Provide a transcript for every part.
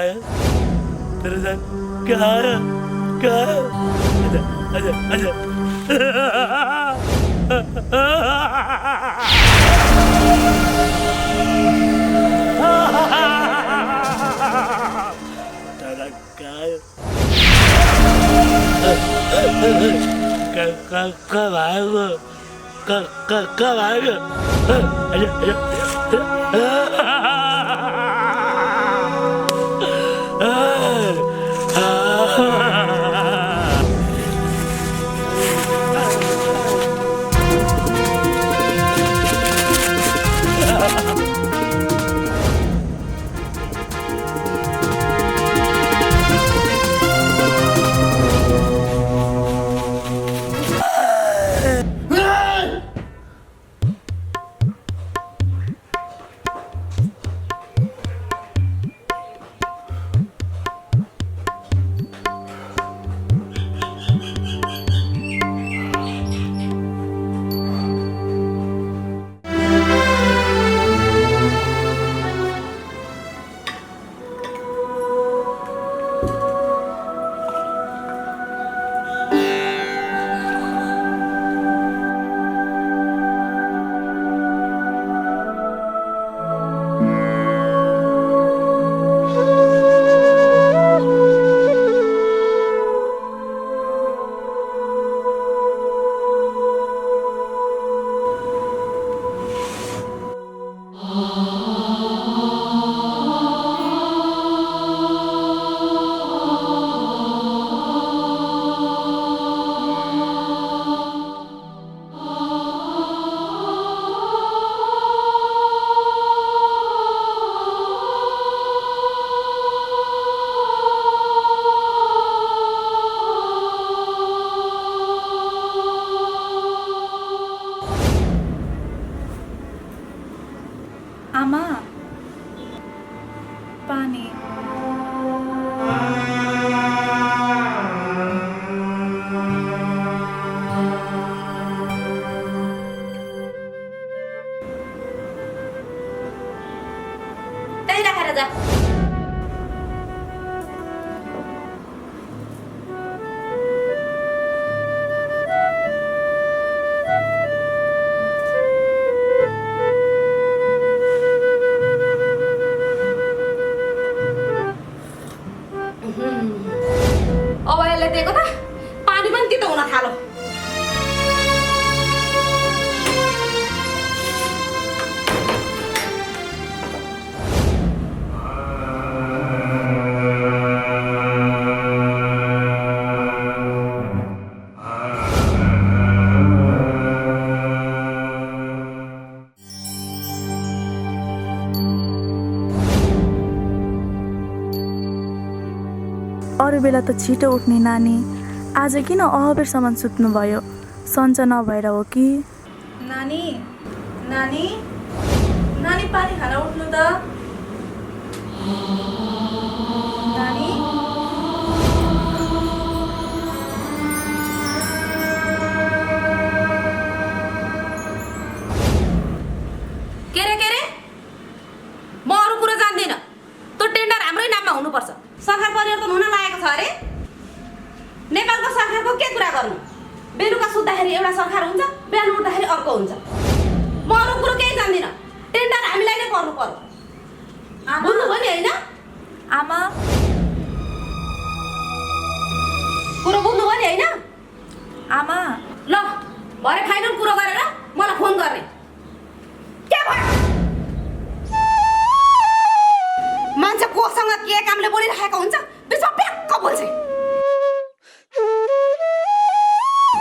आया तेरे साथ क्या आया क्या आया आजा तेरा क्या कब आएगा कब आएगा आमा पानी त्यही राखेर जा अब यसले दिएको त पानी पनि तितो हुन थाल्यो अरू बेला त छिटो उठ्ने नानी आज किन अहबेरसम्म सुत्नुभयो सन्च नभएर हो कि नानी नानी नानी पानी खान उठ्नु त नानी के रे म अरू कुरा जान्दिनँ त्यो टेन्डर हाम्रै नाममा हुनुपर्छ सरकार परिवर्तन हुन लागेको छ अरे नेपालको सरकारको के कुरा गर्नु बेलुका सुत्दाखेरि एउटा सरकार हुन्छ बिहान उठ्दाखेरि अर्को हुन्छ म अरू कुरो केही जान्दिनँ टेन्डर हामीलाई नै पर्नु पर्यो बुझ्नुभयो नि होइन आमा कुरो बुझ्नुभयो नि होइन आमा ल भरे फाइनल कुरो गरेर मलाई फोन गर्ने के भयो मान्छे कोसँग के कामले बोलिरहेको हुन्छ बिचमा प्याक्क बोल्छ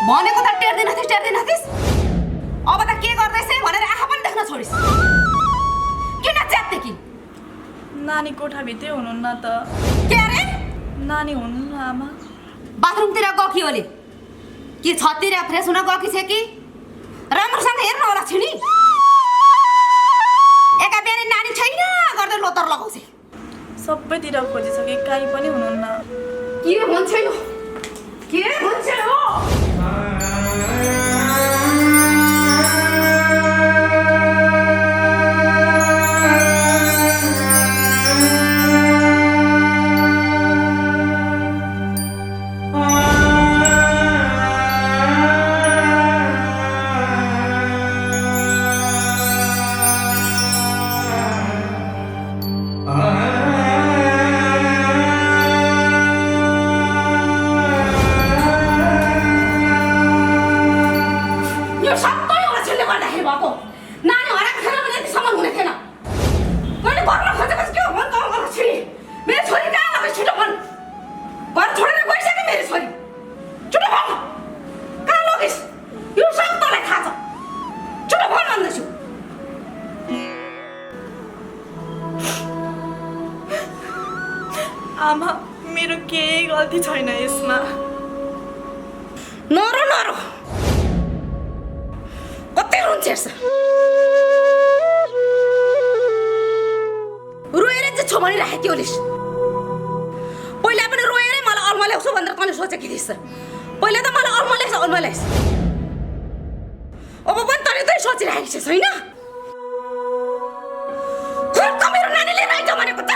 भनेको त टेर्दिन थिस अब त के गर्दैछ भनेर आँखा पनि देख्न छोडिस् किन च्यात्ते कि नानी कोठाभित्रै हुनुहुन्न त के अरे नानी हुनुहुन्न आमा बाथरुमतिर गकी होली कि छततिर फ्रेस हुन गकी छ कि राम्रोसँग हेर्नु होला छिनी एका बेरी नानी छैन गर्दै लोतर लगाउँछ सबैतिर खोजिसके काहीँ पनि हुनुहुन्न के भन्छ यो के भन्छ यो मैले गर्दाखेरि भएको नानी हराएको थिएन भने यतिसम्म हुने थिएन मैले गर्न खोजेपछि के हो भन् त मलाई छिरी मेरो छोरी कहाँ लगे छिटो भन् घर छोडेर गइसक्यो मेरो छोरी छिटो भन् कहाँ लगिस् यो सब तँलाई थाहा छ छिटो भन् भन्दैछु आमा मेरो केही गल्ती छैन यसमा नरो नरो कतै रुन्छेस् रोएर चाहिँ छ भनिराखेको थियो ओलिस पहिला पनि रोएरै मलाई अल्मल्याउँछु भनेर तँले सोचेकी थिइस् पहिला त मलाई अल्मल्याइस् अब पनि तँले त्यही सोचिराखेको छस् होइन खुर्क मेरो नानीले राइज भनेको त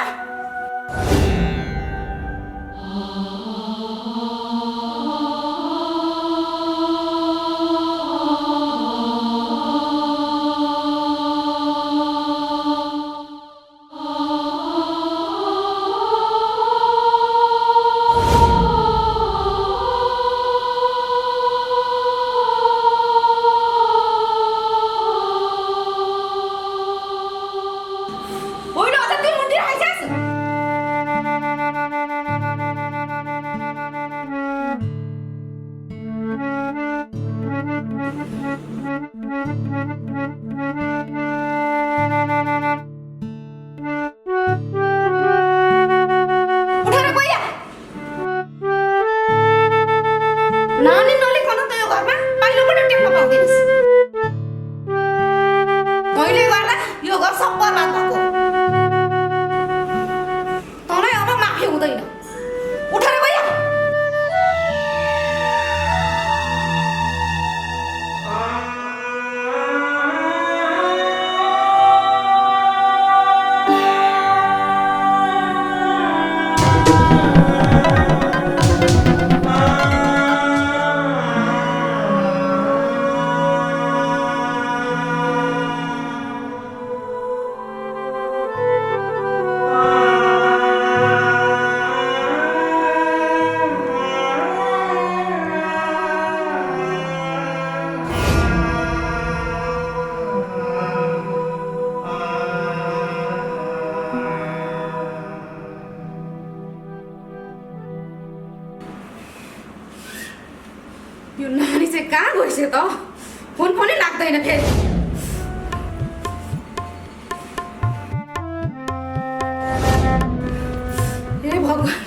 यो नानी चाहिँ कहाँ गइस त फोन पनि लाग्दैन फेरि हे भगवान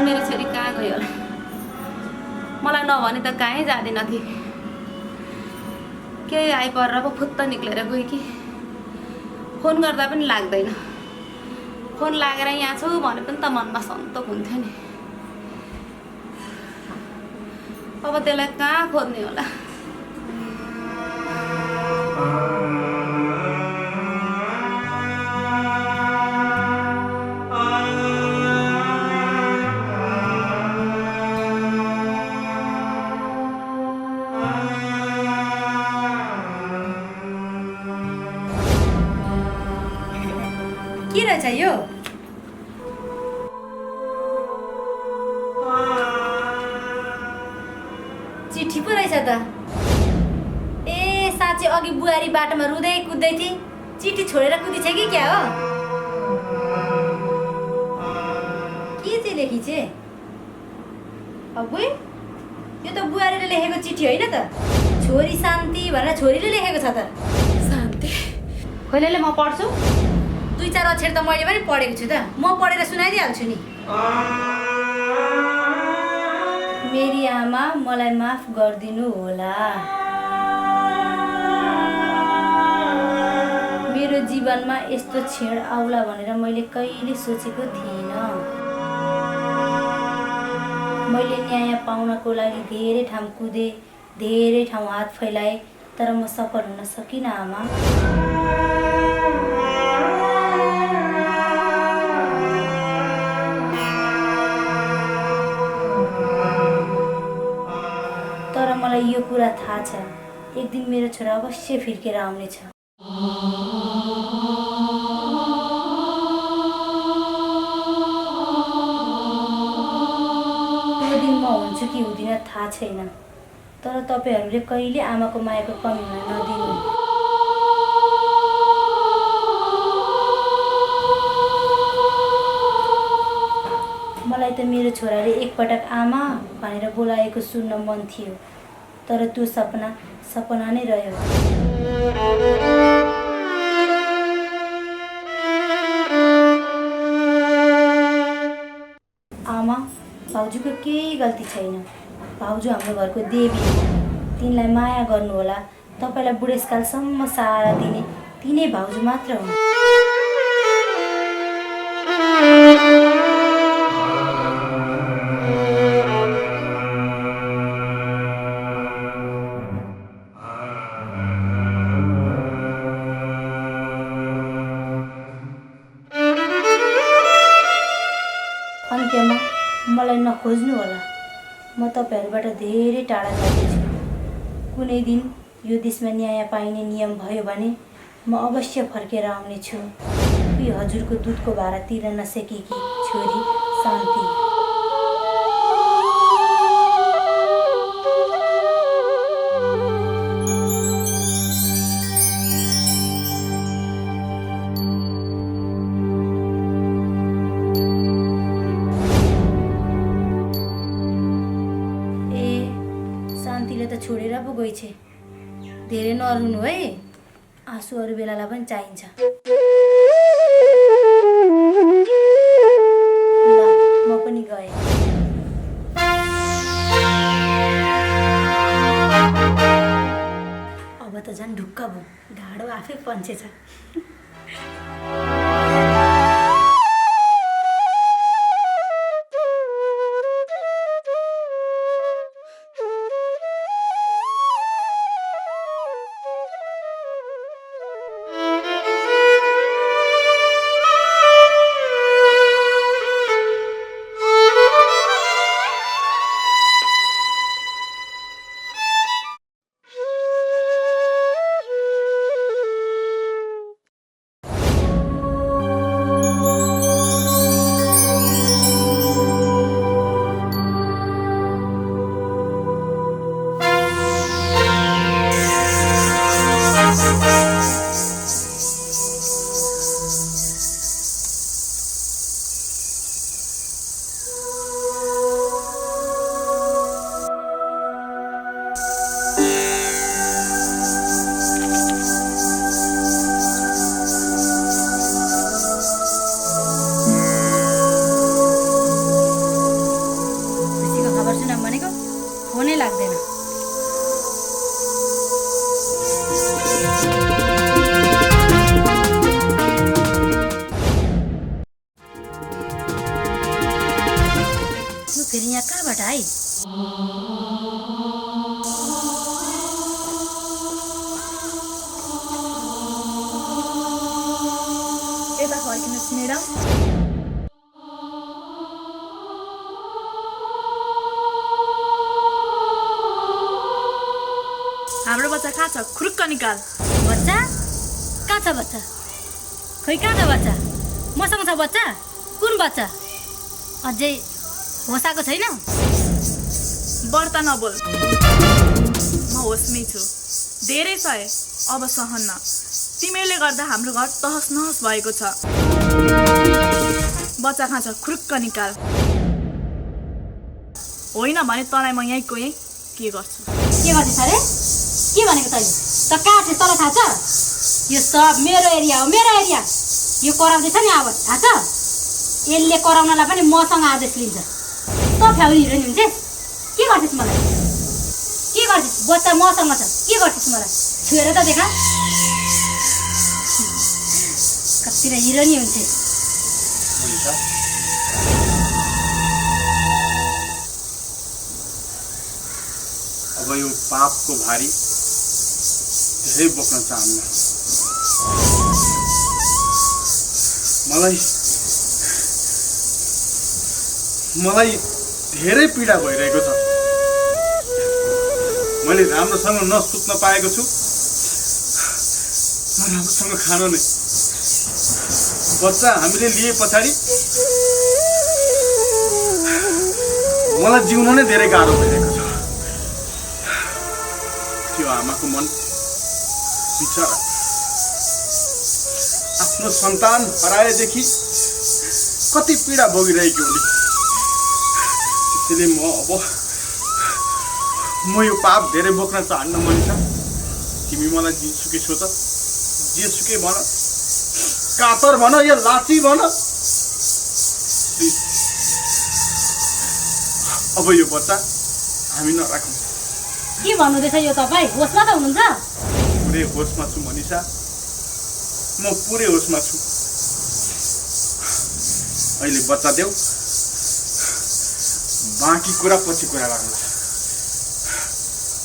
मेरो छोरी कहाँ गयो मलाई नभने त कहीँ जाँदैन थिए केही आइपरेर पो फुत्त निक्लेर गयो कि फोन गर्दा पनि लाग्दैन फोन लागेर यहाँ छु भने पनि त मनमा सन्तोक हुन्थ्यो नि अब त्यसलाई कहाँ खोज्ने होला के रहेछ यो चिठी पो रहेछ त ए साँच्चै अघि बुहारी बाटोमा रुँदै कुद्दै थिए चिठी छोडेर कुदिछ कि क्या हो के चाहिँ लेखी चाहिँ अब यो त बुहारीले लेखेको चिठी होइन त छोरी शान्ति भनेर छोरीले लेखेको छ त शान्ति कहिलेले म पढ्छु 2-4 अक्षर त मैले पनि पढेको छु त म पढेर सुनाइदिइहाल्छु नि मेरी आमा मलाई माफ गरिदिनु होला मेरो जीवनमा यस्तो क्षण आउला भनेर मैले कहिले सोचेको थिइनँ मैले न्याय पाउनको लागि धेरै ठाउँ कुदे धेरै ठाउँ हात फैलाए तर म सफल हुन सकिनँ आमा तर मलाई यो कुरा थाहा छ एक दिन मेरो छोरा अवश्य फिर्केर आउनेछ हुन्छु कि हुँदिन थाहा छैन, तर तपाईँहरूले कहिले आमाको मायाको कमी हुन नदिनु। मलाई त मेरो छोराले एकपटक आमा भनेर बोलाएको सुन्न मन थियो, तर त्यो सपना नै रह्यो। आमा, भाउजूको केही गल्ती छैन। भाउजू हाम्रो घरको देवी हो। तिनलाई माया गर्नुहोला। तपाईँलाई बुढेसकालसम्म सहारा दिने तिनै भाउजू मात्र हुन्। अन्त्यमा मलाई नखोज्नु होला। म तपाईँहरूबाट धेरै टाढा जाँदैछु। कुनै दिन यो देशमा न्याय पाइने नियम भयो भने म अवश्य फर्केर आउनेछु। कि हजुरको दुधको भारा तिर्न नसकेकी छोरी शान्ति। शान्तिले त छोडेर पो गइछ। धेरै नरुनु है, आँसु अरू बेलालाई पनि चाहिन्छ। ल म पनि गएँ। अब त झन् ढुक्क भयो, ढाडो आफै पन्छेछ। फोनै लाग्दैन। यो फेरि यहाँ कहाँबाट आइ? यता फर्किनुहोस् म्याडम। हाम्रो बच्चा कहाँ छ? खुरुक्क निकाल। बच्चा कहाँ छ? बच्चा खोइ कहाँ छ? बच्चा मसँग छ। बच्चा कुन बच्चा? अझै होस आएको छैन? बढ्ता नबोल, म होसमै छु। धेरै सहे, अब सहन्न। तिमीले गर्दा हाम्रो घर तहस नहस भएको छ। बच्चा कहाँ छ? खुरुक्क निकाल। होइन भने तँलाई म यहीँको यहीँ के गर्छु? के गर्छस् अरे? के भनेको तैँले? त कहाँ छस्? तँलाई थाहा छ? यो सब मेरो एरिया हो, मेरो एरिया। यो कराउँदैछ नि आवाज, थाहा छ? यसले कराउनलाई पनि मसँग आदेश लिन्छ। त फ्याउरी हिरोइन हुन्छस्? के गर्छस् मलाई? के गर्छस्? बच्चा मसँग छ, के गर्छस् मलाई? छुएर त देखा। कति हिरोइन हुन्छस्? अब यो पापको भारी धेरै बोक्न चाहन्न। मलाई धेरै पीडा भइरहेको छ। मैले राम्रोसँग नसुत्न पाएको छु, राम्रोसँग खान नै। बच्चा हामीले लिए पछाडि मलाई जिउन नै धेरै गाह्रो भइरहेको छ। त्यो आमाको मन बिचरा आफ्नो सन्तान हराएदेखि कति पीडा भोगिरहेकी हुने। त्यसैले म यो पाप धेरै बोक्न चाहन्न मनिषा। तिमी मलाई जेसुकै सोच, जेसुकै भन, कातर भन या लाची भन, अब यो बच्चा हामी नराखौँ। के भन्नुहुँदैछ यो तपाईँ? होसमा त हुनुहुन्छ? पुरै होसमा छु मनिषा, म पुरै होसमा छु। अहिले बच्चा देऊ, बाँकी कुरा पछि कुरा गर्नु।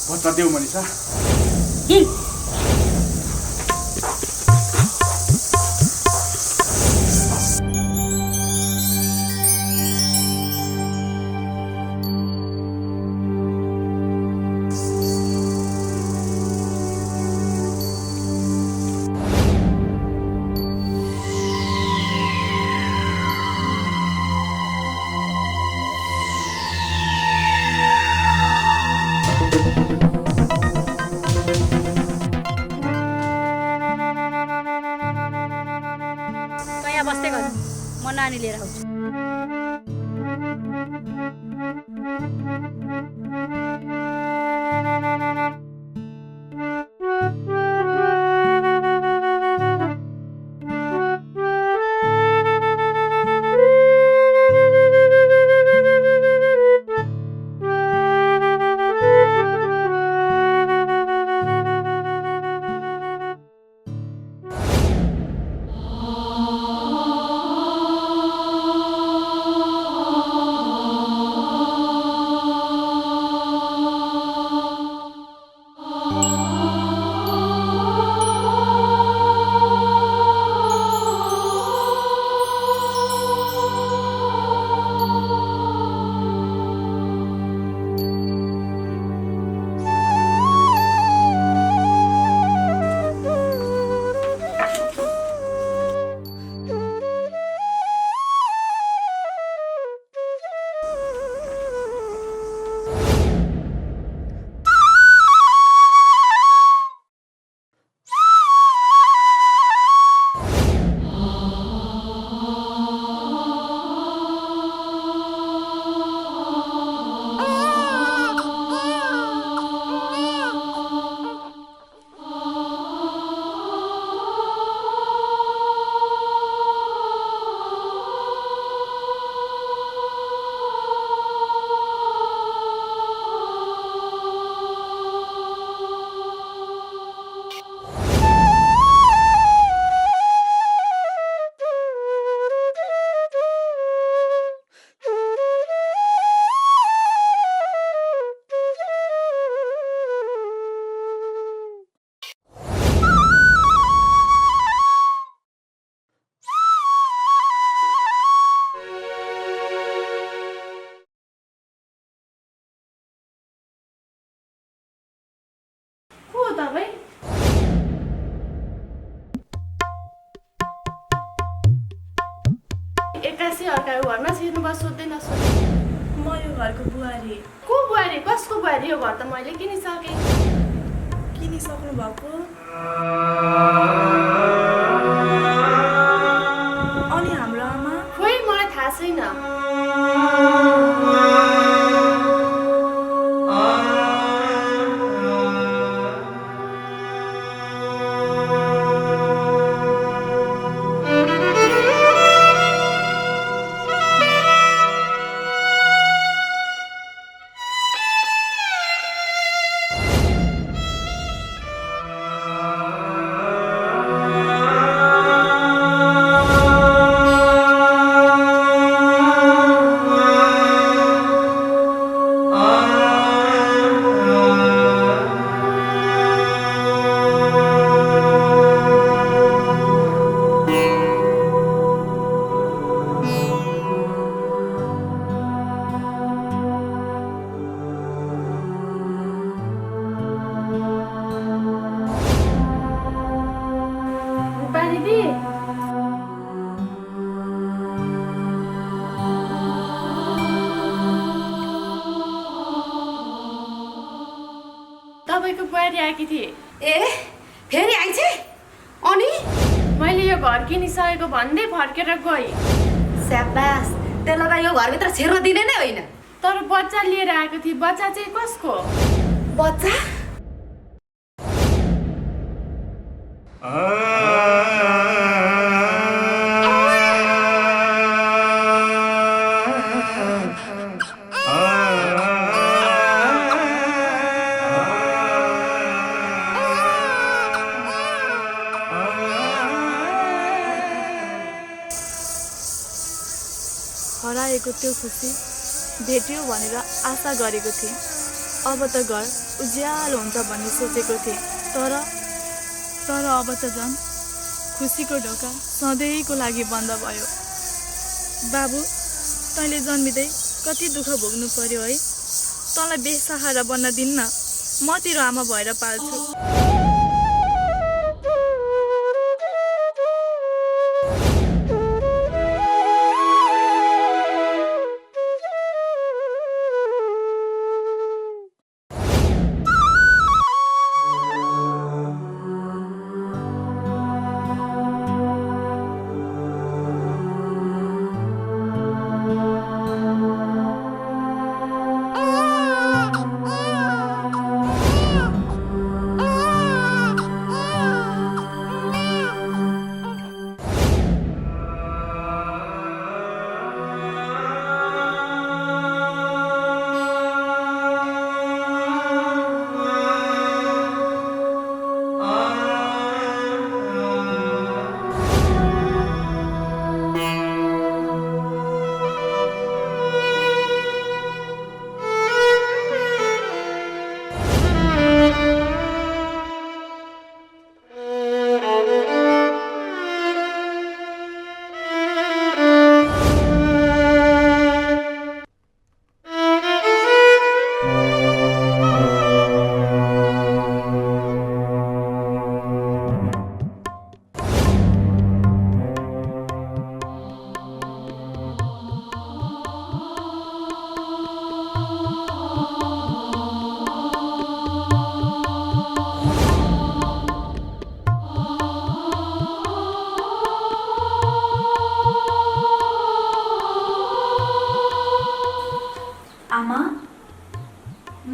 बच्चा देऊ मनिषा। यहाँ बस्दै गर्नु, म नानी लिएर आउँछु। एक्कासी अर्काको घरमा छिर्नु बस सोध्दै नसोध्दै। म यो घरको बुहारी। को बुहारी? कसको बुहारी? यो घर त मैले किनिसकेँ। किनिसक्नु भएको? अनि हाम्रो आमा? खोइ मलाई थाहा छैन। तयारी आएकी थिएँ। ए फेरि आइछे? अनि मैले यो घर किनिसकेको भन्दै फर्केर गएँ। स्याबास, त्यसलाई त यो घरभित्र छिर्न दिने नै होइन। तर बच्चा लिएर आएको थिएँ। बच्चा चाहिँ कसको? बच्चा? हराएको त्यो खुसी भेट्यो भनेर आशा गरेको थिएँ। अब त घर उज्यालो हुन्छ भन्ने सोचेको थिएँ। तर अब त झन् खुसीको ढोका सधैँको लागि बन्द भयो। बाबु, तैँले जन्मिँदै कति दुःख भोग्नु पर्यो है। तँलाई बेसहारा बन्न दिन्न, म तेरो आमा भएर पाल्छु। आमा,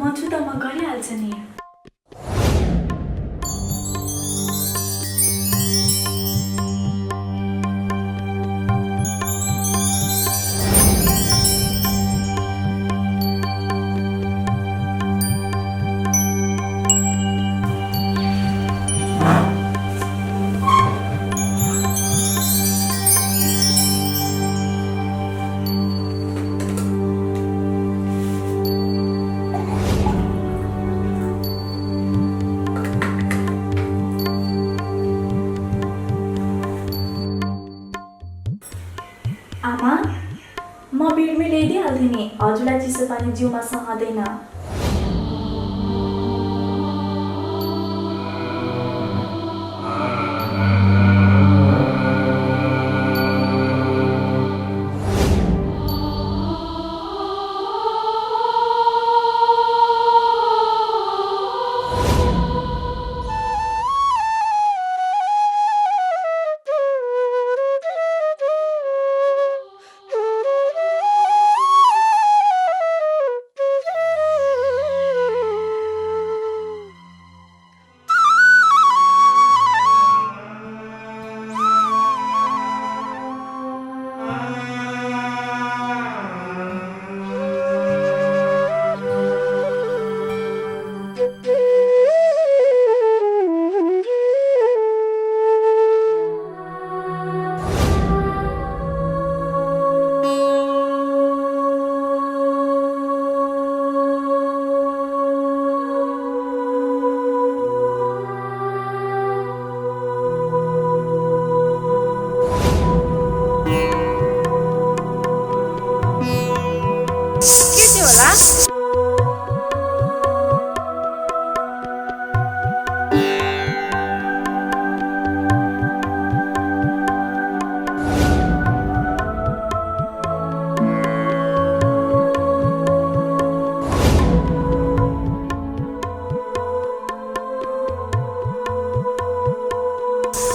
म छु त, म गरिहाल्छु नि। आमा, म बिडमी ल्याइदिइहाल्थेँ नि। हजुरलाई चिसो पानी जिउमा सहँदैन।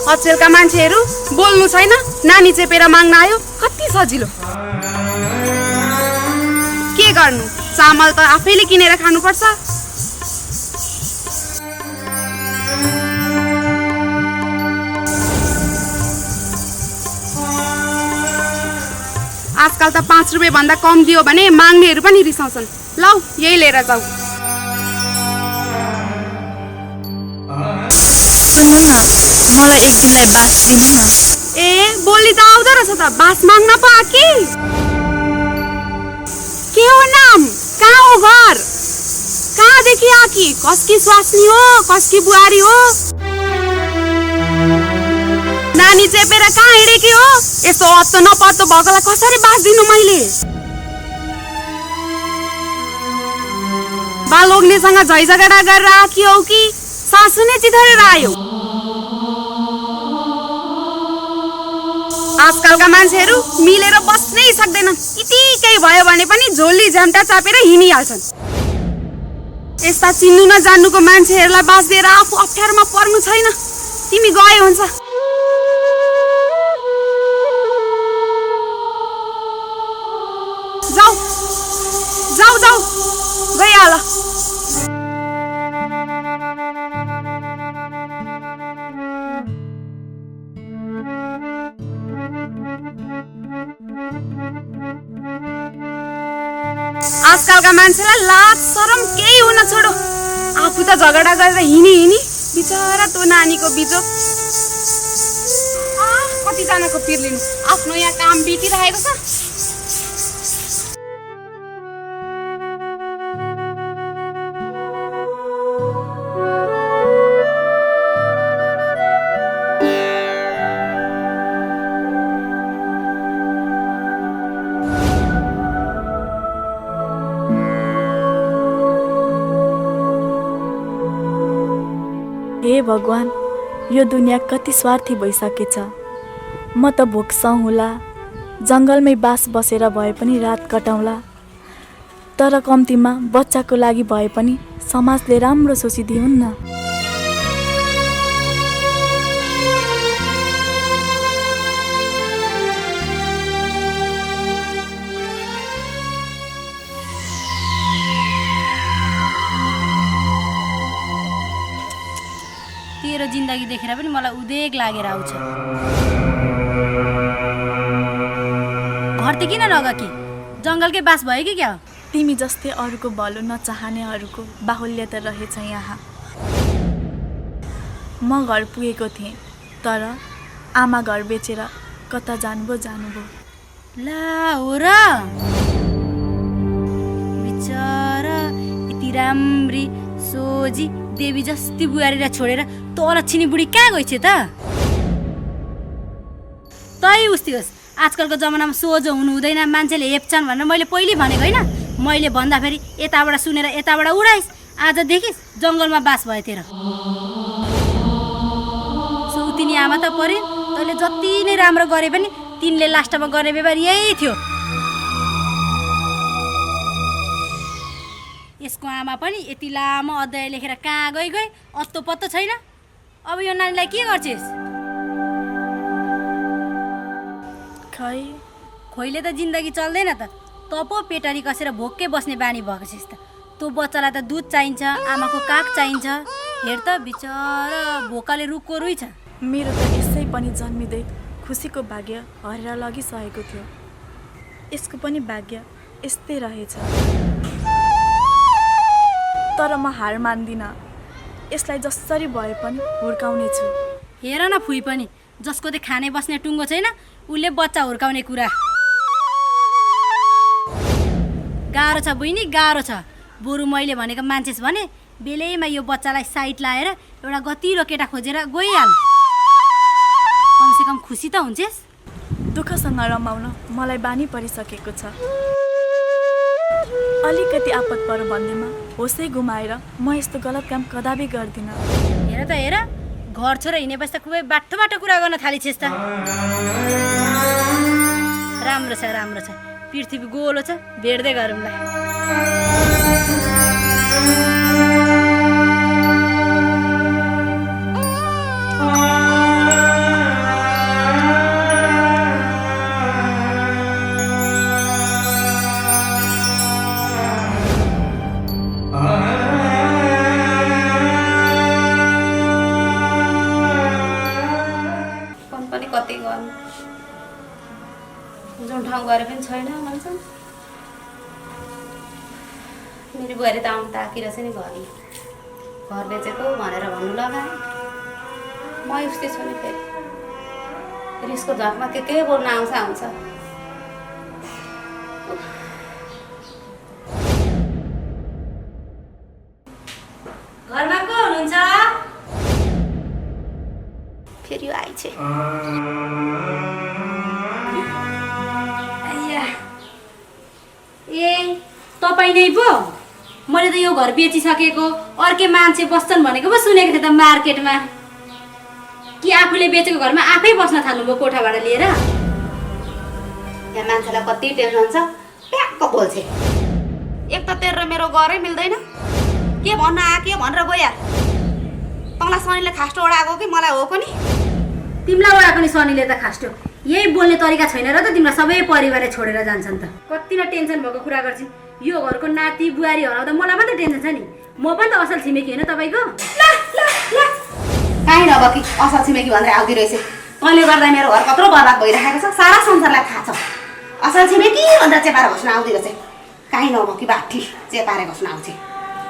अचेलका मान्छेहरू बोल्नु छैन, नानी चेपेर माग्न आयो, कति सजिलो। के गर्नु, चामल त आफैले किनेर खानुपर्छ। आजकल त 5 रुपियाँ भन्दा कम दियो भने माग्नेहरू पनि रिसाउँछन्। लौ यही लिएर जाऊ। सुन्नु न, मलाई एक गिलाई बास दिनु न। ए बोली त आउँदो रहेछ त, बास माग्न पो आकी। के हो नाम, कहाँ हो घर, कहाँदेखि आकी, कसकी स्वास्नी हो, कसकी बुहारी हो, नानी चेपेर कहाँ हिँडेकी हो, यस्तो अत्तो नपत्तो भएकोलाई कसरी बास दिनु मैले। बालोग्नेसँग झैझगडा गरेर आकी हौ कि सासु नै चिथरेर आयो। आजकलका मान्छेहरू मिलेर बस्नै सक्दैनन्, यतिकै भयो भने पनि झोली झ्याम्टा चापेर हिँडिहाल्छन्। यस्ता चिन्नु नजान्नुको मान्छेहरूलाई बास दिएर आफू अप्ठ्यारोमा पर्नु छैन। तिमी गए हुन्छ। जाऊ जाऊ जाऊ, गइहाल। आजकलका मान्छेलाई लाज शरम केही हुन छोडो। आफू त झगडा गरेर हिँडी बिचरा त्यो नानीको बिजो। कतिजनाको पिर लिनु, आफ्नो यहाँ काम बितिरहेको छ। हे भगवान, यो दुनियाँ कति स्वार्थी भइसकेछ। म त भोकसँगौला, जङ्गलमै बास बसेर भए पनि रात कटाउँला, तर कम्तीमा बच्चाको लागि भए पनि समाजले राम्रो सोचिदिउन् न। तेरो जिन्दगी देखेर पनि मलाई उदेक लागेर आउँछ। घर त किन नग कि, जङ्गलकै बास भयो कि क्या? तिमी जस्तै अरूको भलो नचाहनेहरूको बाहुल्य त रहेछ यहाँ। म घर पुगेको थिएँ, तर आमा घर बेचेर कता जानुभयो। ला हो र, बिचरा यति राम्री सोझी देवी जस्ती बुहारीलाई छोडेर तल छिनी बुढी कहाँ गएछ त? तै उस्ती होस्, आजकलको जमानामा सोझो हुनु हुँदैन, मान्छेले हेप्छन् भनेर मैले पहिले भनेको होइन। मैले भन्दाखेरि यताबाट सुनेर यताबाट उडाइस्, आज देखिस् जङ्गलमा बास भयो तेरो। सौतिनी आमा त परिन्, तैँले जति नै राम्रो गरे पनि तिनले लास्टमा गर्ने व्यवहार यही थियो। यसको आमा पनि यति लामो अध्याय लेखेर कहाँ गई अत्तो पत्तो छैन। अब यो नानीलाई के गर्छिस्? खोइले त जिन्दगी चल्दैन त, तँ पो पेटरी कसेर भोकै बस्ने बानी भएको छिस् त। त्यो बच्चालाई त दुध चाहिन्छ, आमाको काख चाहिन्छ। हेर त बिचरा भोकाले रुखको रुई छ। मेरो त यसै पनि जन्मिँदै खुसीको भाग्य हरेर लगिसकेको थियो। यसको पनि भाग्य यस्तै रहेछ, तर म हार मान्दिनँ। यसलाई जसरी भए पनि हुर्काउने छु। हेर न फुई पनि, जसको त खाने बस्ने टुङ्गो छैन उसले बच्चा हुर्काउने कुरा। गाह्रो छ बहिनी, गाह्रो छ। बरु मैले भनेको मान्छेस् भने बेलैमा यो बच्चालाई साइड लाएर एउटा गतिलो केटा खोजेर गइहाल। कमसेकम खुसी त हुन्छेस्। दुःखसँग रमाउन मलाई बानी परिसकेको छ। अलिकति आपत परो भन्दैमा होसै गुमाएर म यस्तो गलत काम कदापि गर्दिनँ। हेर त हेर, घर छोडेर हिँडेपछि त खुबै बाटो कुरा गर्न थालिछेस् त। राम्रो छ, राम्रो छ। पृथ्वी गोलो छ, भेट्दै गरौँला। गरे पनि छैन भन्छन्। मेरो बुहारी त आउनु ताकिरहेछ नि घरमा, घर बेचेको भनेर भन्नु लगाएँ। म उस्तै छु नि, फेरि रिसको झकमा के बोल्न आउँछ। घरमा को हुनुहुन्छ? फेरि यो आइछ। ए तपाईँ नै पो? मैले त यो घर बेचिसकेको अर्कै मान्छे बस्छन् भनेको पो सुनेको थिएँ त मार्केटमा। कि आफूले बेचेको घरमा आफै बस्न थाल्नुभयो कोठाबाट लिएर? यहाँ मान्छेलाई कति टेन्सन छ, प्याक्क बोल्छे। एक त तेरो मेरो गरै मिल्दैन, के भन्न आयो के भनेर गयो। तँलाई शनिले खास्टो ओडाएको कि मलाई हो पनि? तिमीलाई ओडाएको नि शनिले त खास्टो। यही बोल्ने तरिका छैन र त तिमीलाई सबै परिवार छोडेर जान्छन् त। कति न टेन्सन भएको कुरा गर्छिन्। यो घरको नाति बुहारी हराउँदा मलाई मात्रै टेन्सन छ नि। म पनि त असल छिमेकी होइन तपाईँको? काहीँ नभकी असल छिमेकी भनेर आउँदै रहेछ। तैँले गर्दा मेरो घर कत्रो बर्बाद भइरहेको छ, सारा संसारलाई थाहा छ। असल छिमेकी भनेर चेपाएर बस्न आउँदै रहेछ। काहीँ नभकी बाठी चेपाएर बस्न आउँछ।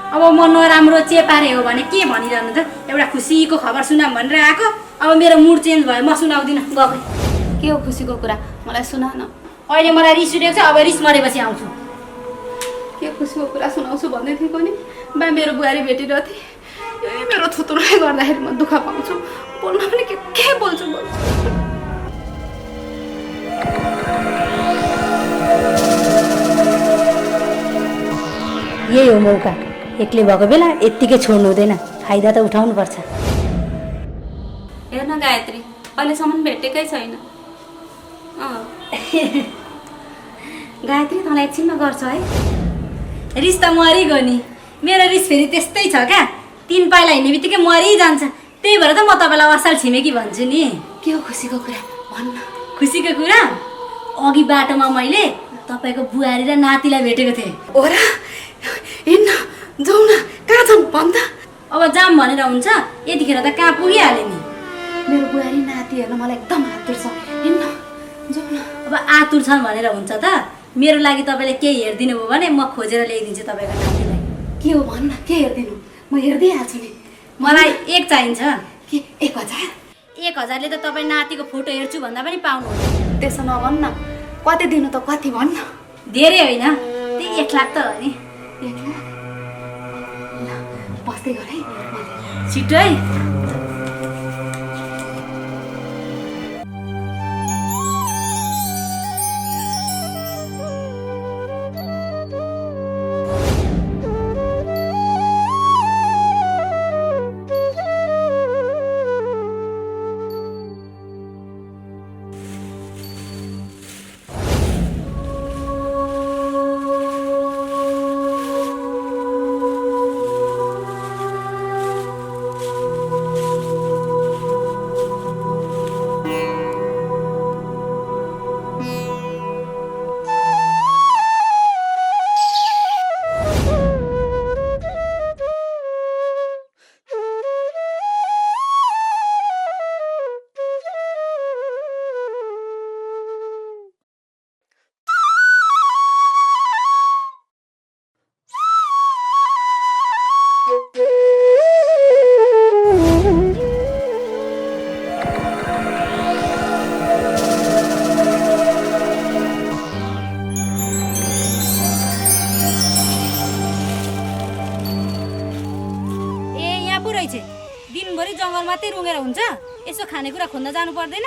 अब म नराम्रो चेपारे हो भने के भनिरहनु त? एउटा खुसीको खबर सुनाम भनेर आएको, अब मेरो मुड चेन्ज भयो, म सुनाउँदिनँ। गएँ। के हो खुसीको कुरा, मलाई सुना न। अहिले मलाई रिस उठेको छ, अब रिस मरेपछि आउँछु। के खुसीको कुरा सुनाउँछु भन्दै थिएँ पनि बा मेरो बुहारी भेटिरहेको थिएँ। यही मेरो थुत्रोले गर्दाखेरि म दुःख पाउँछु। बोल्न पनि के बोल्छु। यही हो मौका। एक्लै भएको बेला यत्तिकै छोड्नु हुँदैन, फाइदा त उठाउनु पर्छ। हेर्न गायत्री, अहिलेसम्म भेटेकै छैन। गायत्री तँलाई एकछिनमा गर्छ है? रिस त मरिगयो नि। मेरो रिस फेरि त्यस्तै छ क्या, 3 पाइला हिँड्ने बित्तिकै मरिजान्छ। त्यही भएर त म तपाईँलाई असल छिमेकी भन्छु नि। के हो खुसीको कुरा भन्न। खुसीको कुरा, अघि बाटोमा मैले तपाईँको बुहारी र नातिलाई भेटेको थिएँ। हो र? हिँड्न जाउँ न, कहाँ छन् भन् त? अब जाम भनेर हुन्छ? यतिखेर त कहाँ पुगिहाल्यो नि। मेरो बुहारी नाति हेर्न मलाई एकदम आतुर छ। हिँड्न जाउँ न। अब आतुर छन् भनेर हुन्छ त? मेरो लागि तपाईँले केही हेरिदिनु भयो भने म खोजेर ल्याइदिन्छु तपाईँको नातिलाई। के हो भन्न, के हेरिदिनु? म हेरिदिइहाल्छु नि। मलाई 1 चाहिन्छ। के 1000? 1000ले त तपाईँ नातिको फोटो हेर्छु भन्दा पनि पाउनु। त्यसो नभन्न, कति दिनु त कति भन्न। धेरै होइन, त्यही 1 लाख त हो नि। 1 लाख? ल बस्दै गर है। छिटो है। दिनभरि जङ्गल मात्रै रुँगेर हुन्छ? यसो खानेकुरा खोज्न जानु पर्दैन?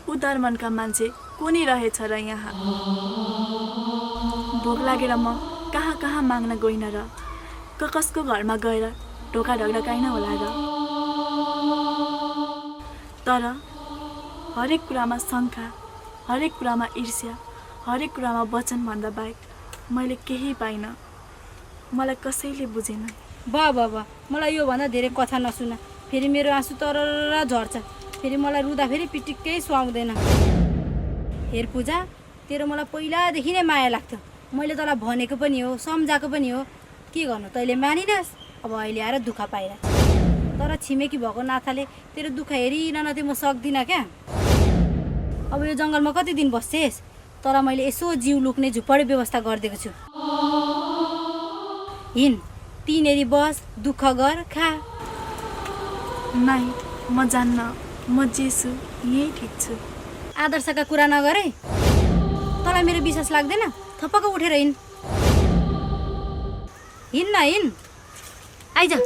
उदार मनका मान्छे कोनी रहेछ र यहाँ। भोक लागेर म कहाँ कहाँ माग्न गइन र कसको घरमा गएर ढोका ढकढकाइन होला र। तर हरेक कुरामा शङ्का, हरेक कुरामा ईर्ष्या, हरेक कुरामा वचन भन्दा बाहेक मैले केही पाइनँ। मलाई कसैले बुझेन। वाह वाह वाह, मलाई योभन्दा धेरै कथा नसुना। फेरि मेरो आँसु तरर झर्छ। फेरि मलाई रुँदा फेरि पिटिक्कै सुहाउँदैन। हेर पूजा, तेरो मलाई पहिलादेखि नै माया लाग्थ्यो। मैले तँलाई भनेको पनि हो, सम्झाएको पनि हो। के गर्नु, तैँले मानिनस्। अब अहिले आएर दुःख पाइरहेछ। तर छिमेकी भएको नाताले तेरो दुःख हेरिरहन चाहिँ म सक्दिनँ क्या। अब यो जङ्गलमा कति दिन बस्छेस्? तर मैले यसो जिउ लुक्ने झुप्पडी व्यवस्था गरिदिएको छु। हिँड, तिनेरी बस, दुःख गर, खा। नाइ म जान्न, म जे छु यही ठिक छु। आदर्शका कुरा नगरे तँलाई मेरो विश्वास लाग्दैन? थपक्क उठेर हिँड। हिँड न, हिँड, आइज आइज।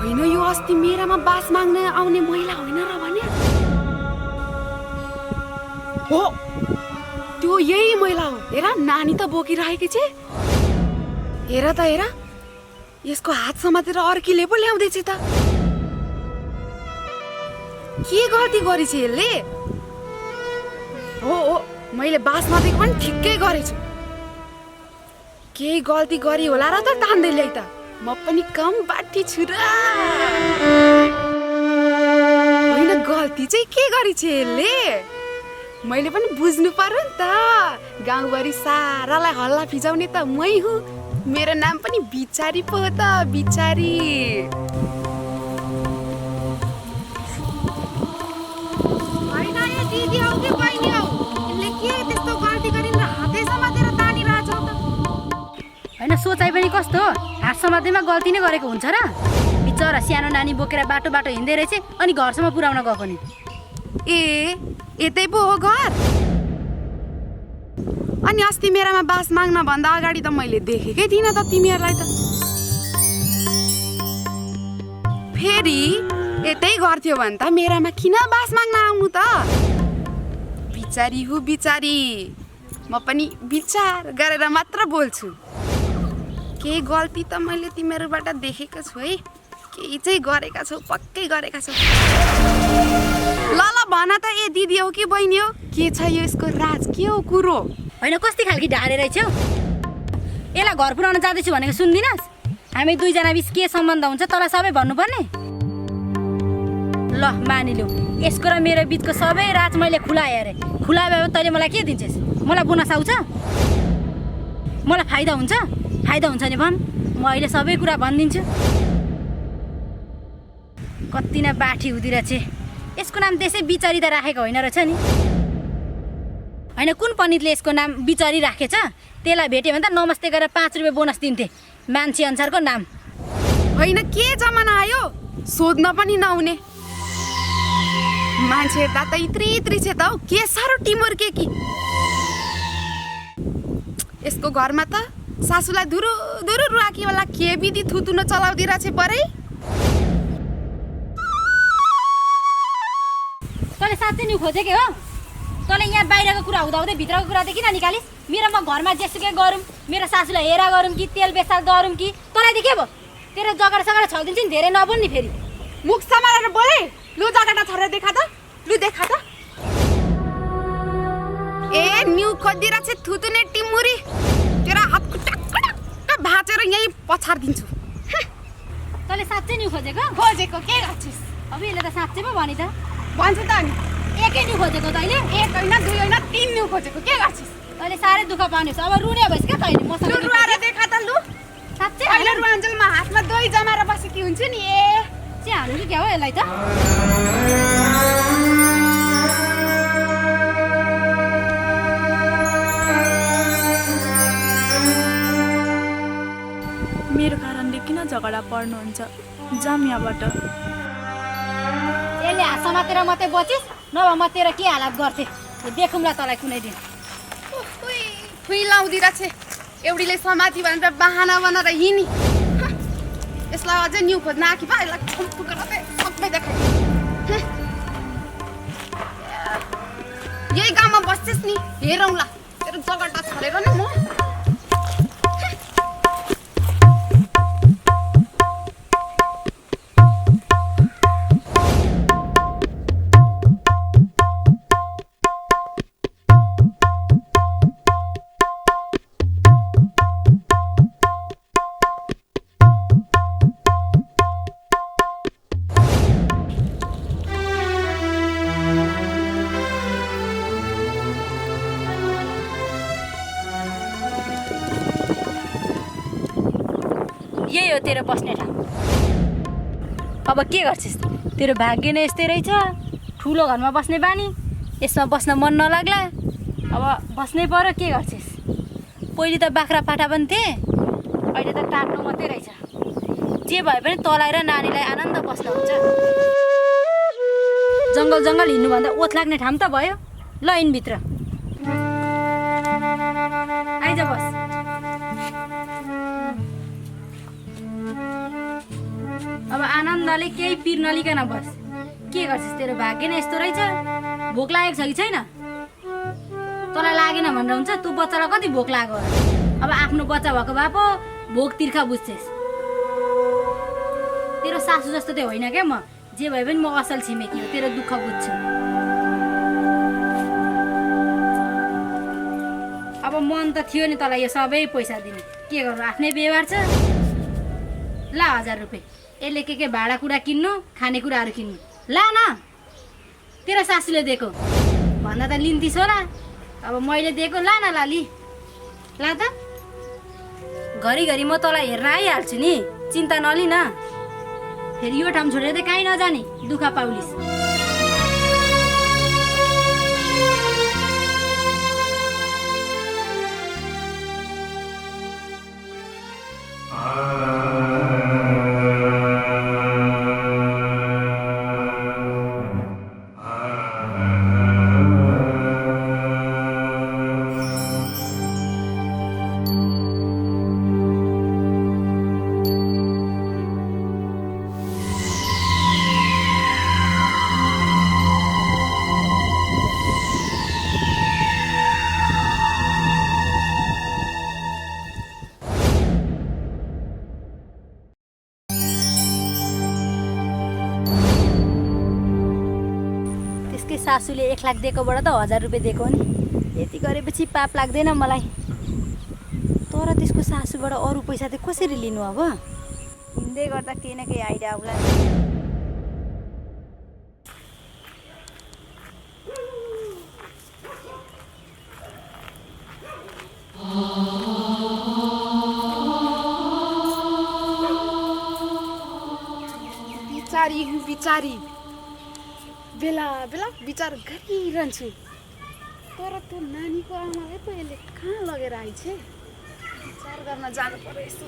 होइन, यो अस्ति मेरामा बास माग्न आउने महिला होइन र भने? हो, त्यो यही महिला हो। हेर, नानी त बोकिरहेकी छे। हेर त, हेर, यसको हात समातेर अर्कीले पो ल्याउँदैछ त। के गल्ती गरेछ यसले? हो हो, मैले बास नदिएको पनि ठिक्कै गरेछु। केही गल्ती गरी होला र त तान्दै ल्याइ त। म पनि कम बाठी छु र। होइन, गल्ती चाहिँ के गरेछ यसले? मैले पनि बुझ्नु पर्यो नि त। गाउँभरि सारालाई हल्ला फिजाउने त मै हुँ। मेरो नाम पनि बिचारी पो हो त, बिचारी। होइन, यो दिदी हौ कि बहिनी हौ? यसले के त्यस्तो गल्ती गरिन् र हातै समातेर तानिरहेछ त? होइन, सोचाइ पनि कस्तो हो? हात समातेमा गल्ती नै गरेको हुन्छ र? बिचरा सानो नानी बोकेर बाटो बाटो हिँड्दै रहेछ, अनि घरसम्म पुर्याउन गएको नि। ए, यतै पो हो घर? अनि अस्ति मेरामा बास माग्न भन्दा अगाडि त मैले देखेकै थिइनँ त तिमीहरूलाई त। फेरि यतै घर थियो भने त मेरामा किन बास माग्न आउनु त? बिचारी हु बिचारी। म पनि विचार गरेर मात्र बोल्छु। केही गल्ती त मैले तिमीहरूबाट देखेको छु है। केही चाहिँ गरेका छौ, पक्कै गरेका छौ। ल ल भन त, ए दिदी हो कि बहिनी हो? के छ यो यसको राज? के हो कुरो? होइन, कस्ती खालकी ढाडे रहेछ हौ? यसलाई घर पुऱ्याउन जाँदैछु भनेको सुन्दिनस्? हामी दुईजना बिच के सम्बन्ध हुन्छ तँलाई सबै भन्नुपर्ने? ल मानिलिउ, यसको र मेरो बिचको सबै राज मैले खुलाएँ अरे। खुलाए भए तैँले मलाई के दिन्छस्? मलाई बोनस आउँछ? मलाई फाइदा हुन्छ? फाइदा हुन्छ नि भन्, म अहिले सबै कुरा भनिदिन्छु। कति न बाठी हुँदी रहेछ। यसको नाम त्यसै बिचारी त राखेको होइन रहेछ नि। होइन, कुन पण्डितले यसको नाम बिचारी राखेछ? त्यसलाई भेट्यो भने त नमस्ते गरेर 5 रुपियाँ बोनस दिन्थे, मान्छे अनुसारको नाम। होइन, के जमाना आयो? सोध्न पनि नहुने मान्छे हेर्दा त इत्री इत्री छ त हौ। के साह्रो टिमर के कि यसको घरमा त सासूलाई धुरु धुरु रुवाकी वाला के विधि थुतुन चलाउँदिरहेछ परै। तँले साँच्चै नि खोजेको हो? तँले यहाँ बाहिरको कुरा हुँदाहुँदै भित्रको कुरा चाहिँ किन निकालिस्? मेरो म घरमा जेसुकै गरौँ, मेरो सासूलाई हेरा गरौँ कि तेल बेसार गरौँ कि तँलाई चाहिँ के भयो? तेरो जगडा सगडा छल्दिन्छ नि, धेरै नबोल्ने फेरि। मुख समारेर बोले। लु जगडा छोडेर देखा त, लु देखा त। ए न्यु खोजिरहेछ थुतुने टिमुरी। तेरो हात टक्क भाँचेर यहीँ पछारिदिन्छु। तँले साँच्चै नि खोजेको? खोजेको के गर्छिस्? अब यसले त साँच्चै पो भनि त। भन्छ त अनि। एकै नि खोजेको तैँले? एक होइन, दुई होइन, 3 न्यु खोजेको। के गर्छिस्? तैँले साह्रै दुःख पाउनेछ। अब रुने भइस् क्या तैँले मसँग? लु रुवाएर देखा त, लु। साँच्चै अहिले रुवाञ्जलमा हातमा दही जमाएर बसेकी हुन्छु नि। ए चाहिँ हाल्नु कि क्या हो यसलाई त? मेरो कारणले किन झगडा पर्नुहुन्छ? जाम यहाँबाट। यसले हात समातेर मात्रै बचिस्, नभए म तेरो के हालत गर्थेँ देखौँला तँलाई कुनै दिन। फुइ लाउँदिरहेछ। एउटीले समाति भनेर बाहना बनाएर हिँडी। यसलाई अझै न्यु खोज्न आँखी पा, यसलाई खुम्पु गरेर सबै देखाइ। यही गाउँमा बस्छस् नि, हेरौँला तेरो जगडा छोडेर नि म। यही हो तेरो बस्ने ठाउँ। अब के गर्छिस्? तेरो भाग्य नै यस्तै रहेछ। ठुलो घरमा बस्ने बानी, यसमा बस्न मन नलाग्ला। अब बस्नै पर्यो, के गर्छिस्? पहिले त बाख्रा पाठा पनि थिए, अहिले त टाट्नु मात्रै रहेछ। जे भए पनि तँलाई र नानीलाई आनन्द बस्न हुन्छ। जङ्गल जङ्गल हिँड्नुभन्दा ओत लाग्ने ठाउँ त भयो। ल यिनभित्र आइज बस। अब आनन्दले केही पिर नलिकन बस। के गर्छिस्? तेरो भाग्य नै यस्तो रहेछ। भोक लागेको छ कि छैन? तँलाई लागेन भनेर हुन्छ? तँ बच्चालाई कति भोक लाग्यो? अब आफ्नो बच्चा भएको भए पो भोक तिर्खा बुझ्छेस्। तेरो सासू जस्तो त होइन क्या म। जे भए पनि म असल छिमेकी हो, तेरो दुःख बुझ्छु। अब मन त थियो नि तँलाई यो सबै पैसा दिने, के गर्नु? आफ्नै व्यवहार छ। ल 1000 रुपियाँ, यसले के भाडा कुडा किन्नु, खानेकुराहरू किन्नु। ला न, तेरो सासूले दिएको भन्दा त लिन्थिस् होला। अब मैले दिएको ला न, लाली ला त। घरिघरि म तँलाई हेर्न आइहाल्छु नि, चिन्ता नलि न। फेरि यो ठाउँ छोडेर त कहीँ नजाने, दुःख पाउलिस्। सासूले 1 लाख दिएकोबाट त 1000 रुपियाँ दिएको नि। यति गरेपछि पाप लाग्दैन मलाई। तर त्यसको सासूबाट अरू पैसा चाहिँ कसरी लिनु? अब हिँड्दै गर्दा केही न केही आइडिया आउला। बिचारी बेला बेला विचार गरिरहन्छु। तर त्यो नानीको आमालाई पो यसले कहाँ लगेर आइछ? विचार गर्न जानु पर्यो यसो।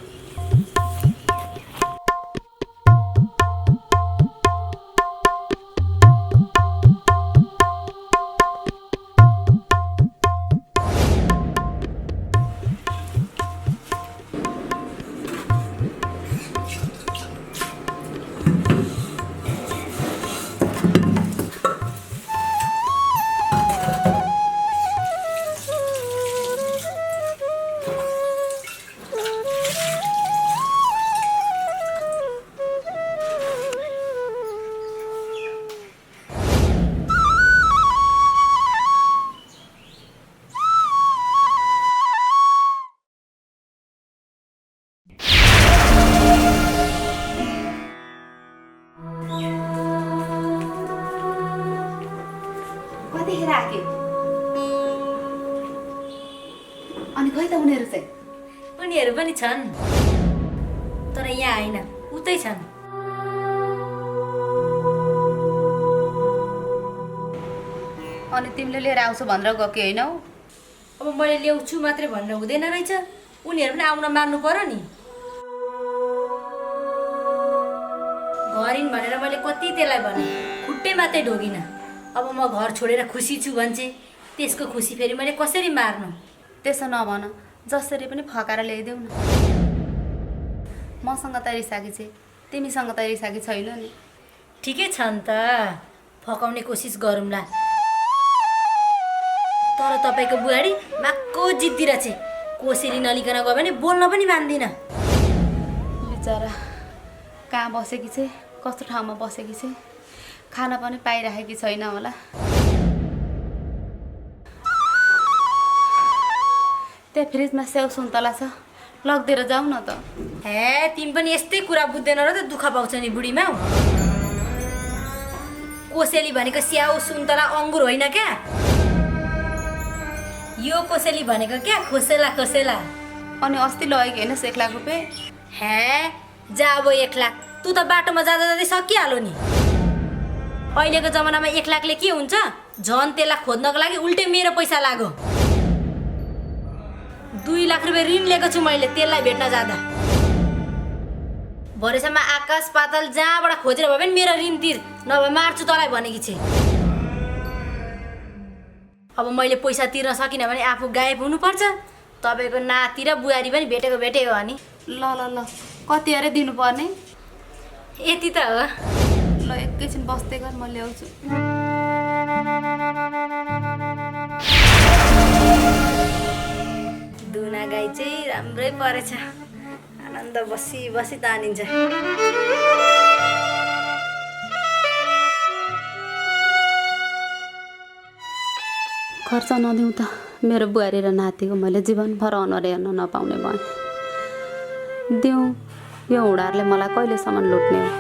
अनि खै त उनीहरू चाहिँ? उनीहरू पनि छन्, तर यहाँ होइन, उतै छन्। अनि तिमीले लिएर आउँछु भनेर गएको होइन हौ? अब मैले ल्याउँछु मात्रै भन्न हुँदैन रहेछ। उनीहरू पनि आउन मान्नु पर्यो नि। घरिन् भनेर मैले कति त्यसलाई भने, खुट्टै मात्रै ढोगिनँ। अब म घर छोडेर खुसी छु भन्छे, त्यसको खुसी फेरि मैले कसरी मार्नु? त्यसो नभन, जसरी पनि फकाएर ल्याइदेऊ न। मसँग त रिसाकी छे, तिमीसँग त रिसाकी छैन नि। ठिकै छ नि त, फकाउने कोसिस गरौँला। तर तपाईँको बुहारी माक्को जिद्दी रहेछ। कोसेली नलिकन गयो भने बोल्न पनि मान्दिन। बिचरा कहाँ बसेकी छे, कस्तो ठाउँमा बसेकी छे, खाना पनि पाइराखेकी छैन होला। त्यहाँ फ्रिजमा स्याउ सुन्तला छ, लगिदिएर जाऊ न त। हे, तिमी पनि यस्तै कुरा बुझ्दैन र त दुःख पाउँछ नि बुढीमा। कोसेली भनेको स्याउ सुन्तला अङ्गुर होइन क्या। यो कोसेली भनेको क्या खोसेला खोसेला। अनि अस्ति लगेको होइन 1 लाख रुपियाँ? हे, जा अब 1 लाख तँ त बाटोमा जाँदा जाँदै सकिहाल्यो नि। अहिलेको जमानामा 1 लाखले के हुन्छ? झन् त्यसलाई खोज्नको लागि उल्टै मेरो पैसा लाग्यो। 2 लाख रुपियाँ ऋण लिएको छु मैले त्यसलाई भेट्न जाँदा। भरेसम्म आकाश पाताल जहाँबाट खोजेर भए पनि मेरो ऋण तिर, नभए मार्छु तँलाई भनेकी छे। अब मैले पैसा तिर्न सकिनँ भने आफू गायब हुनुपर्छ। तपाईँको नाति र बुहारी पनि भेटेको भेटे हो नि। ल ल ल कति अरे दिनुपर्ने? यति त हो। ल एकैछिन बस्दै गर, म ल्याउँछु। दुना गाई चाहिँ राम्रै परेछ। आनन्द बसी बसी तानिन्छ। खर्च नदिउँ त मेरो बुहारी र नातिको मैले जीवनभर अनुहार हेर्न नपाउने भएँ। दिउँ, यो हुँडाहरूले मलाई कहिलेसम्म लुट्ने हो?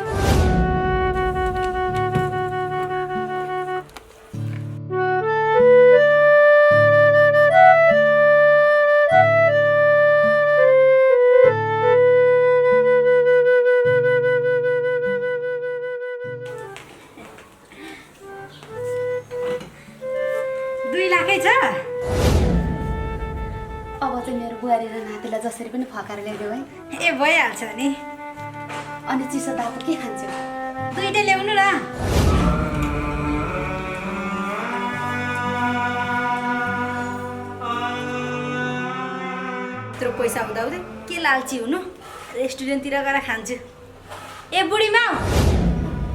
अब चाहिँ मेरो बुहारी र नातिलाई जसरी पनि फकाएर ल्याइदेऊ है। ए भइहाल्छ नि। अनि चिसो तातो के खान्छौ? दुईटै ल्याउनु न। यत्रो पैसा हुँदाहुँदै के लालची हुनु? रेस्टुरेन्टतिर गएर खान्छु। ए बुढीमा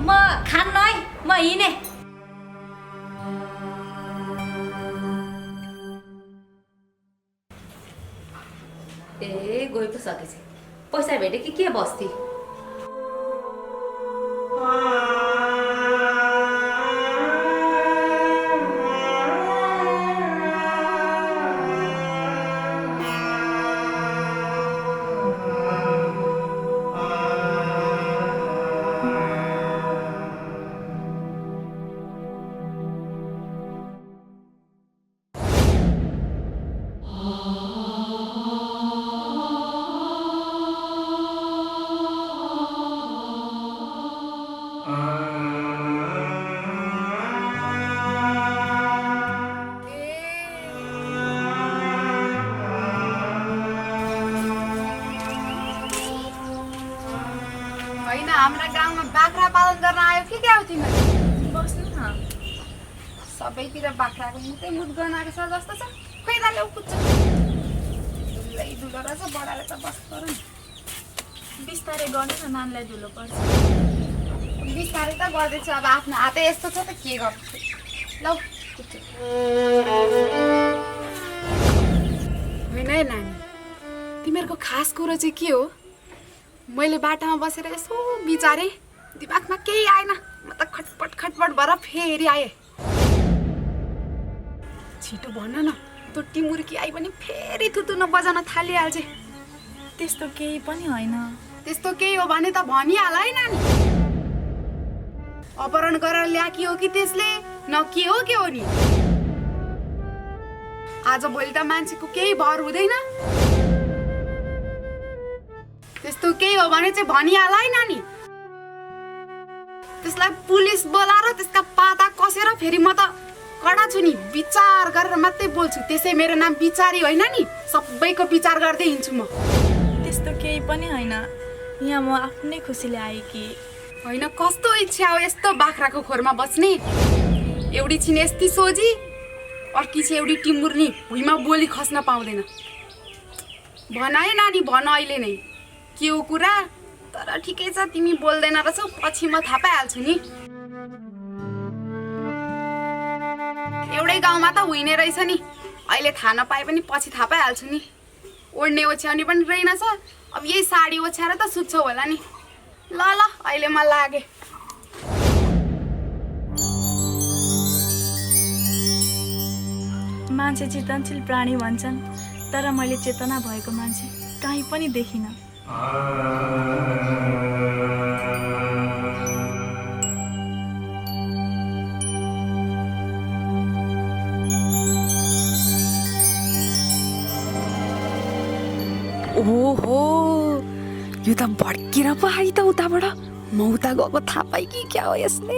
म खान्न है, म हिँडे। ए गइ पो सकेछ। पैसा भेटे कि के बस्ती? होइन, हाम्रा गाउँमा बाख्रा पालन गर्न आयो कि क्या हो तिमीहरू? बस्नु न। सबैतिर बाख्राको मुतै मुत गर्न आएको छ जस्तो छ। खोइ त ल्याउ कुच्छ। दुलै दुलो रहेछ, बडाले त बस गर नि। बिस्तारै गर्नु न, नानीलाई धुलो पर्छ। बिस्तारै त गर्दैछु, अब आफ्नो हातै यस्तो छ त के गर्छु। लौ कुच्छ। होइन है नानी, तिमीहरूको खास कुरो चाहिँ के हो? मैले बाटामा बसेर यसो बिचारेँ, दिमागमा केही आएन। म त खटपट खटपट भएर फेरि आएँ। छिटो भन न, त्यो टिमुर्की आई पनि फेरि थुतुन बजाउन थालिहाल्छ। त्यस्तो केही पनि होइन। त्यस्तो केही हो भने त भनिहाल है नानी। अपहरण गरेर ल्याकी हो कि त्यसले? न के हो नि? आज भोलि त मान्छेको केही भर हुँदैन। त्यस्तो केही हो भने चाहिँ भनिहाल है नानी। त्यसलाई पुलिस बोलाएर त्यसका पाता कसेर फेरि म त कडा छु नि, विचार गरेर मात्रै बोल्छु। त्यसै मेरो नाम विचारी होइन नि, सबैको विचार गर्दै हिँड्छु म। त्यस्तो केही पनि होइन। यहाँ म आफ्नै खुसीले आएँ कि। होइन, कस्तो इच्छा हो यस्तो बाख्राको खोरमा बस्ने? एउटी छिन् यस्ती सोझी, अर्की छ एउटी टिमुर्नी, भुइँमा बोली खस्न पाउँदैन। भन है नानी, भन अहिले नै के हो कुरा। तर ठिकै छ, तिमी बोल्दैन रहेछौ, पछि म थाहा पाइहाल्छु नि। एउटै गाउँमा त हुइने रहेछ नि, अहिले थाहा नपाए पनि पछि थाहा पाइहाल्छु नि। ओढ्ने ओछ्याउने पनि रहेनछ, अब यही साडी ओछ्याएर त सुत्छौ होला नि। ल ल, अहिले म लागेँ। मान्छे चितनशील प्राणी भन्छन्, तर मैले चेतना भएको मान्छे कहीँ पनि देखिनँ। ओहो, यो त भड्केर पो आइ त उताबाट म उता गएको थाहा पाइ कि क्या हो यसले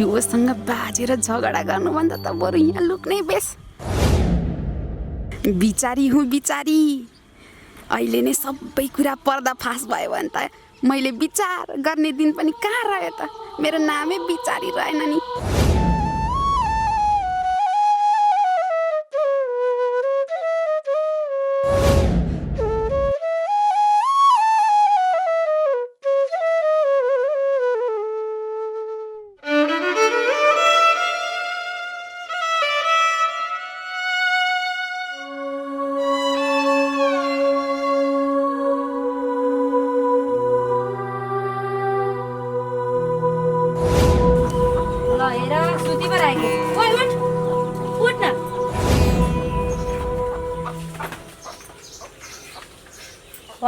योसँग बाजेर झगडा गर्नुभन्दा त बरु यहाँ लुक्नै बेस बिचारी हुँ बिचारी अहिले नै सबै कुरा पर्दाफास भयो भने त मैले विचार गर्ने दिन पनि कहाँ रह्यो त मेरो नामै बिचारी रहेन नि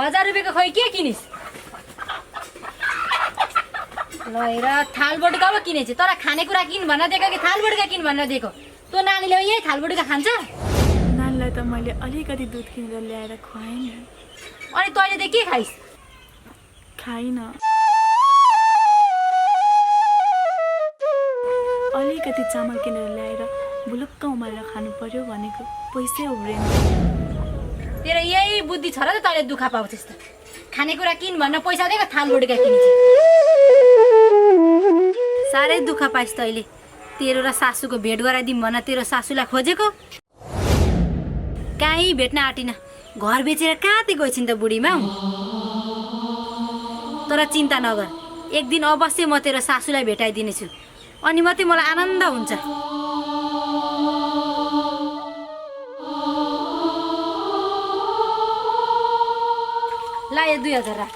हजार रुपियाँको खोइ के किनिस् ल हेर थाल बटुका पो किनेछु तर खानेकुरा किन भन्न दिएको कि थाल बटुका किन भन्न दिएको तँ नानीले यही थाल बटुका खान्छ नानीलाई त मैले अलिकति दुध किनेर ल्याएर खुवाएँ नि अनि तैँले त के खाइस् खाइनँ अलिकति चामल किनेर ल्याएर बुलुक्क उमालेर खानु पर्यो भनेको पैसै उब्रेन तेरो यही बुद्धि छ र त तैँले दुःख पाउँछस् त खानेकुरा किन भन्न पैसा दिएको थाल बटुका किनिस् साह्रै दुःख पाइस् तैँले तेरो र सासूको भेट गराइदिउँ भन्न तेरो सासूलाई खोजेको कहीँ भेट्न आँटिन घर बेचेर कहाँ ती गइछिन् त बुढीमा तर चिन्ता नगर एक दिन अवश्य म तेरो सासूलाई भेटाइदिनेछु अनि मात्रै मलाई आनन्द हुन्छ ला यो 2000 राख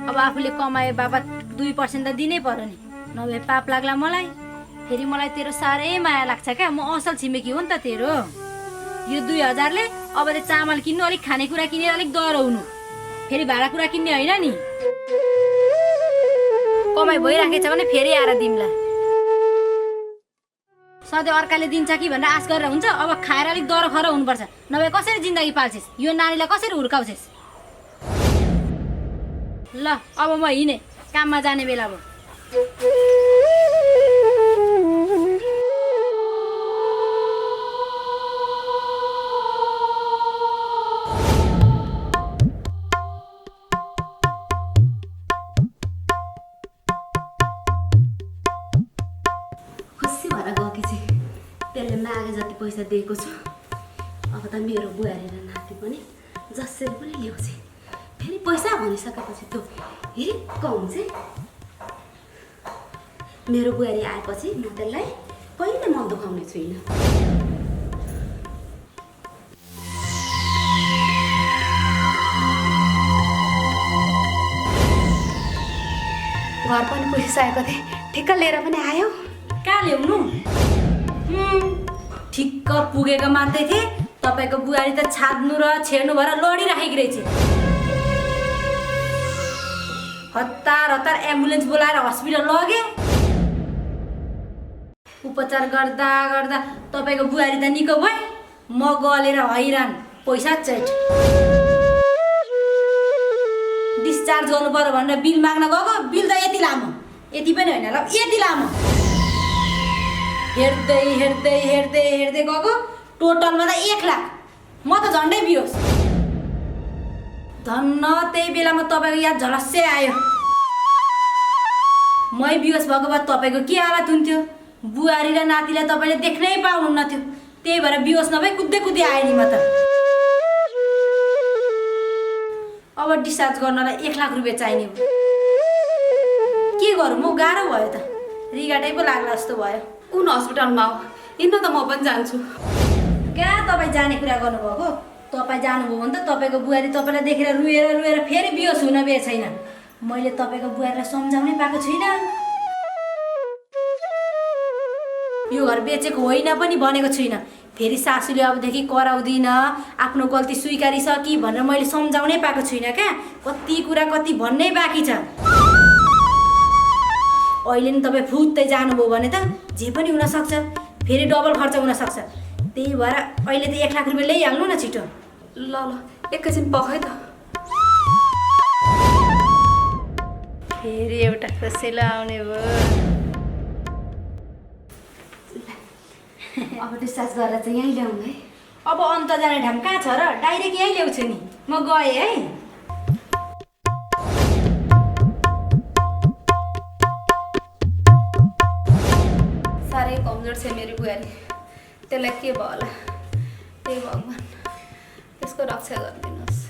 अब आफूले कमाए बाबत 2% त दिनै पर्यो नि नभए पाप लाग्ला मलाई फेरि मलाई तेरो साह्रै माया लाग्छ क्या म असल छिमेकी हो नि त तेरो यो 2000 ले अब त चामल किन्नु अलिक खानेकुरा किनेर अलिक डराउनु फेरि भाँडाकुरा किन्ने होइन नि कमाइ भइराखेछ भने फेरि आएर दिम्ला सधैँ अर्काले दिन्छ कि भनेर आश गरेर हुन्छ अब खाएर अलिक डर खर हुनुपर्छ नभए कसरी जिन्दगी पाल्छेस् यो नानीलाई कसरी हुर्काउँछेस् ल अब म हिँडेँ काममा जाने बेला भयो पैसा दिएको छु अब त मेरो बुहारी र नाति पनि जसरी पनि ल्याउँछ फेरि पैसा भनिसकेपछि त्यो हिरिक्क हुन्छ मेरो बुहारी आएपछि म त्यसलाई कहिले मन दुखाउने छुइनँ घर पनि पैसा आएको थिएँ ठिक्क लिएर पनि आयो कहाँ ल्याउनु ठिक्क पुगेको मान्दै थिएँ तपाईँको बुहारी त छाड्नु र छेड्नु भएर लडिराखेको रहेछ हतार हतार एम्बुलेन्स बोलाएर हस्पिटल लगे उपचार गर्दा गर्दा तपाईँको बुहारी त निको भयो म गलेर हैरान पैसा चेट डिस्चार्ज गर्नु पर्यो भनेर बिल माग्न गएको बिल त यति लामो यति पनि होइन ल यति लामो हेर्दै हेर्दै हेर्दै हेर्दै गएको टोटलमा त 1 लाख म त झन्डै बिहोस धन्न त्यही बेलामा तपाईँको याद झलस्सै आयो मै बिहोस भएको भए तपाईँको के हालत हुन्थ्यो बुहारी र नातिलाई तपाईँले देख्नै पाउनुहुन्न थियो त्यही भएर बिहोस नभए कुद्दै कुद्दै आएँ नि म त अब डिस्चार्ज गर्नलाई 1 लाख रुपियाँ चाहिने हो के गरौँ म गाह्रो भयो त रिगाटै पो लाग्ला जस्तो भयो कुन हस्पिटलमा हो हिँड्न त म पनि जान्छु कहाँ तपाईँ जाने कुरा गर्नुभएको तपाईँ जानुभयो भने त तपाईँको बुहारी तपाईँलाई देखेर रुएर रुएर फेरि बिहोस हुन बे छैन मैले तपाईँको बुहारीलाई सम्झाउनै पाएको छुइनँ यो घर बेचेको होइन पनि भनेको छुइनँ फेरि सासूले अबदेखि कराउँदिन, आफ्नो गल्ती स्वीकारिसकि भनेर मैले सम्झाउनै पाएको छुइनँ क्या। कति कुरा कति भन्नै बाँकी छ। अहिले नि तपाईँ फुत्तै जानुभयो भने त जे पनि हुनसक्छ, फेरि डबल खर्च हुनसक्छ। त्यही भएर अहिले त 1 लाख रुपियाँ ल्याइहाल्नु न छिटो। ल एकैछिन पखाइ त। फेरि एउटा कसैलाई आउने भयो। अब डिस्चार्ज गरेर चाहिँ यहीँ ल्याउँ है। अब अन्त जाने ठाउँ कहाँ छ र? डाइरेक्ट यहीँ ल्याउँछु नि। म गएँ है। साह्रै कमजोर छ मेरो बुहारी, त्यसलाई के भयो होला। हे भगवान्, त्यसको रक्षा गरिदिनुहोस्।